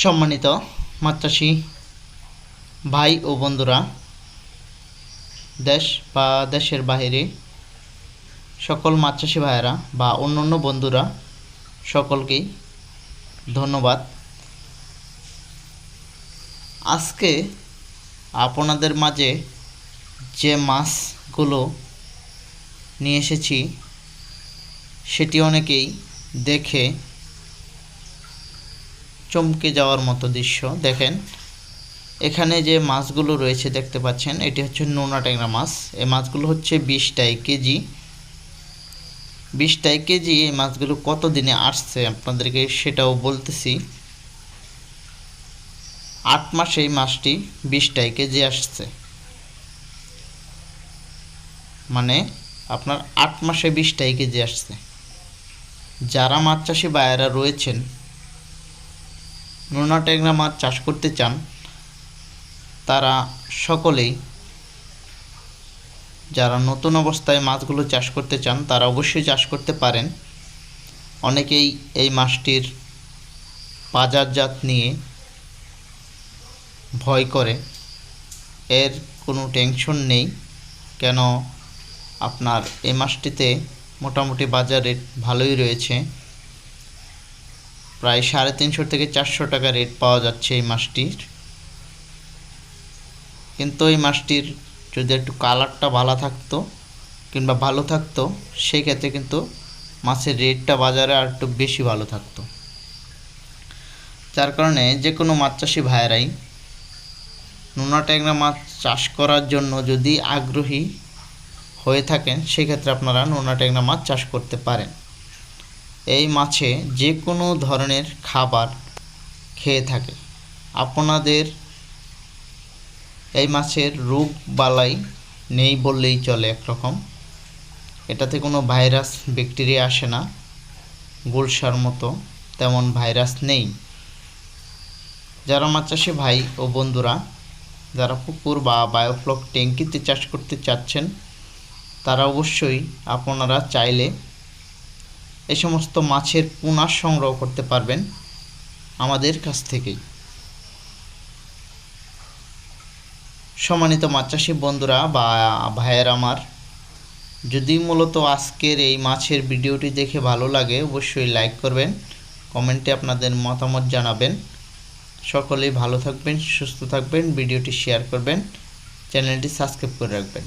সম্মানিত মাছ চাষি ভাই ও বন্ধুরা, দেশ বা দেশের বাইরে সকল মাছ চাষি ভাইয়েরা বা অন্যান্য বন্ধুরা সকলকেই ধন্যবাদ। আজকে আপনাদের মাঝে যে মাছগুলো নিয়ে এসেছি সেটি অনেকেই দেখে চমকে যাওয়ার মতো দৃশ্য। দেখেন, এখানে যে মাছগুলো রয়েছে দেখতে পাচ্ছেন, এটি হচ্ছে নোনা ট্যাংরা মাছ। এই মাছগুলো হচ্ছে 20টাই কেজি। 20টাই কেজি এই মাছগুলো কত দিনে আসছে আপনাদেরকে সেটাও বলতেছি। 8 মাসে এই মাছটি 20টাই কেজি আসছে, মানে আপনার 8 মাসে 20টাই কেজি আসছে। যারা মাছ চাষি ভাইয়েরা রয়েছেন, নোনা ট্যাংরা মাছ চাষ করতে চান, তারা সকলেই, যারা নতুন অবস্থায় মাছগুলো চাষ করতে চান তারা অবশ্যই চাষ করতে পারেন। অনেকেই এই মাছটির বাজারজাত নিয়ে ভয় করে, এর কোনো টেনশন নেই। কেন, আপনার এই মাছটিতে মোটামুটি বাজার রেট ভালোই রয়েছে, প্রায় 350 থেকে 400 টাকা রেট পাওয়া যাচ্ছে এই মাছটির। কিন্তু এই মাছটির যদি একটু কালারটা ভালো থাকতো সেই ক্ষেত্রে কিন্তু মাছের রেটটা বাজারে আর একটু বেশি ভালো থাকতো। যার কারণে যে কোনো মাছ চাষি ভাইয়েরাই নোনা ট্যাংরা মাছ চাষ করার জন্য যদি আগ্রহী হয়ে থাকেন, সেক্ষেত্রে আপনারা নোনা ট্যাংরা মাছ চাষ করতে পারেন। এই মাছে যে কোনো ধরনের খাবার খেয়ে থাকে। আপনাদের এই মাছের রোগ বালাই নেই বললেই চলে একরকম। এটাতে কোনো ভাইরাস ব্যাকটেরিয়া আসে না, গোলসার মতো তেমন ভাইরাস নেই। যারা মাছ চাষি ভাই ও বন্ধুরা, যারা পুকুর বা বায়োফ্লক ট্যাঙ্কিতে চাষ করতে চাচ্ছেন, তারা অবশ্যই আপনারা চাইলে এই সমস্ত মাছের পোনা সংগ্রহ করতে পারবেন আমাদের কাছ থেকেই। সম্মানিত মাছ চাষি বন্ধুরা বা ভাইয়ের আমার, যদি মূলত আজকের এই মাছের ভিডিওটি দেখে ভালো লাগে অবশ্যই লাইক করবেন, কমেন্টে আপনাদের মতামত জানাবেন। সকলেই ভালো থাকবেন, সুস্থ থাকবেন, ভিডিওটি শেয়ার করবেন, চ্যানেলটি সাবস্ক্রাইব করে রাখবেন।